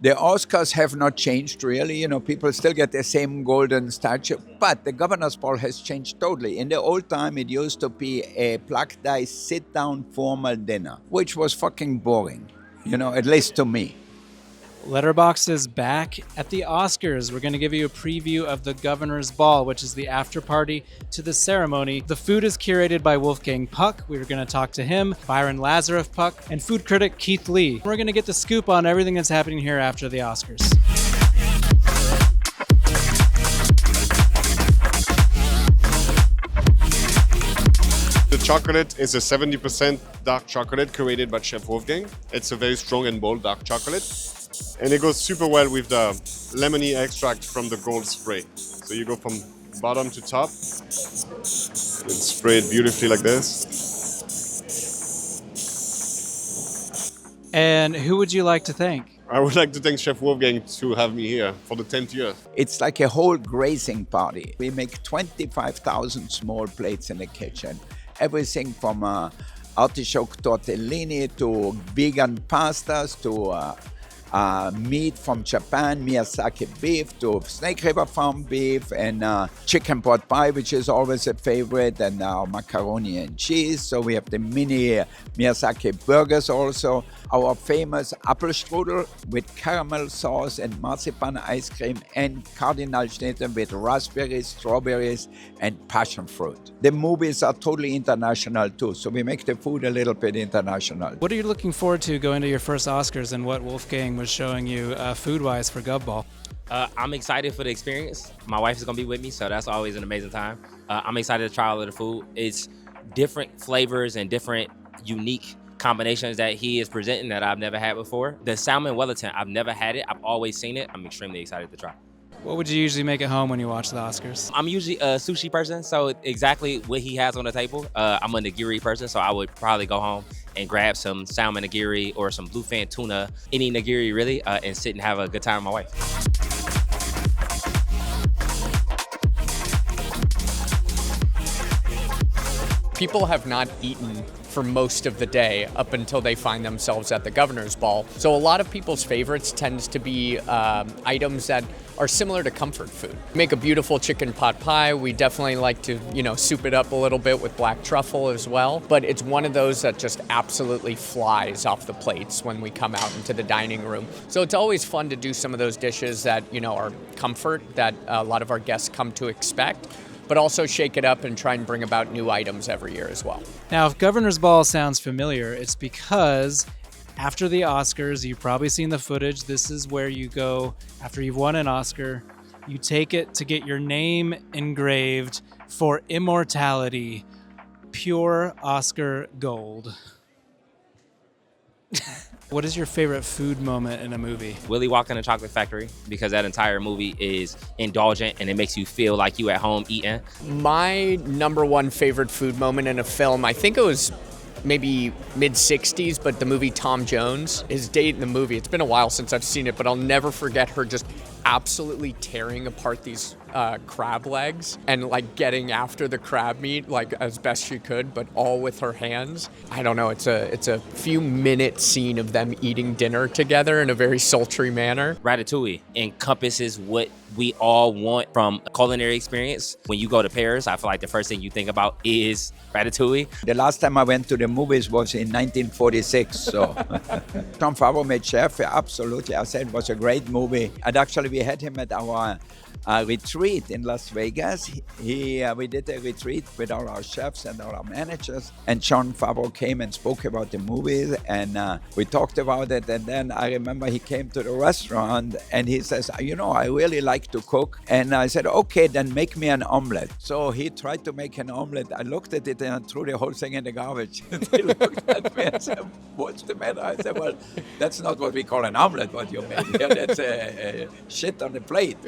The Oscars have not changed really. People still get the same golden statue, but the governor's ball has changed totally. In the old time, it used to be a black tie sit-down formal dinner, which was fucking boring, at least to me. Letterboxd is back at the Oscars. We're going to give you a preview of the Governor's Ball, which is the after party to the ceremony. The food is curated by Wolfgang Puck. We're going to talk to him, Byron Lazaroff-Puck, and food critic Keith Lee. We're going to get the scoop on everything that's happening here after the Oscars. The chocolate is a 70% dark chocolate created by Chef Wolfgang. It's a very strong and bold dark chocolate. And it goes super well with the lemony extract from the gold spray. So you go from bottom to top and spray it beautifully like this. And who would you like to thank? I would like to thank Chef Wolfgang to have me here for the 10th year. It's like a whole grazing party. We make 25,000 small plates in the kitchen. Everything from artichoke tortellini to vegan pastas to meat from Japan, Miyazaki beef, to Snake River Farm beef, and chicken pot pie, which is always a favorite, and macaroni and cheese. So we have the mini Miyazaki burgers also. Our famous Apfelstrudel with caramel sauce and marzipan ice cream, and Cardinal Schnitten with raspberries, strawberries, and passion fruit. The movies are totally international too, so we make the food a little bit international. What are you looking forward to going to your first Oscars, and what Wolfgang was showing you food-wise for GovBall? I'm excited for the experience. My wife is going to be with me, so that's always an amazing time. I'm excited to try all of the food. It's different flavors and different unique combinations that he is presenting that I've never had before. The salmon Wellington, I've never had it. I've always seen it. I'm extremely excited to try. What would you usually make at home when you watch the Oscars? I'm usually a sushi person, so exactly what he has on the table. I'm a nigiri person, so I would probably go home and grab some salmon nigiri or some bluefin tuna, any nigiri really, and sit and have a good time with my wife. People have not eaten for most of the day up until they find themselves at the Governor's Ball. So a lot of people's favorites tends to be items that are similar to comfort food. We make a beautiful chicken pot pie. We definitely like to, soup it up a little bit with black truffle as well. But it's one of those that just absolutely flies off the plates when we come out into the dining room. So it's always fun to do some of those dishes that, are comfort that a lot of our guests come to expect, but also shake it up and try and bring about new items every year as well. Now, if Governor's Ball sounds familiar, it's because after the Oscars, you've probably seen the footage. This is where you go after you've won an Oscar. You take it to get your name engraved for immortality. Pure Oscar gold. What is your favorite food moment in a movie? Willy Wonka and the Chocolate Factory, because that entire movie is indulgent and it makes you feel like you at home eating. My number one favorite food moment in a film, I think it was maybe mid-60s, but the movie Tom Jones, his date in the movie, it's been a while since I've seen it, but I'll never forget her just absolutely tearing apart these crab legs and getting after the crab meat as best she could, but all with her hands. I don't know, it's a few minute scene of them eating dinner together in a very sultry manner. Ratatouille encompasses what we all want from a culinary experience. When you go to Paris, I feel like the first thing you think about is Ratatouille. The last time I went to the movies was in 1946, so Jon Favreau made Chef, absolutely. I said it was a great movie. And actually we had him at our retreat in Las Vegas. We did a retreat with all our chefs and all our managers, and Jon Favreau came and spoke about the movies, and we talked about it. And then I remember he came to the restaurant and he says, I really like to cook. And I said, okay, then make me an omelet. So he tried to make an omelet. I looked at it and threw the whole thing in the garbage. He looked at me and said, what's the matter? I said, well, that's not what we call an omelet, what you made here. That's a shit on the plate.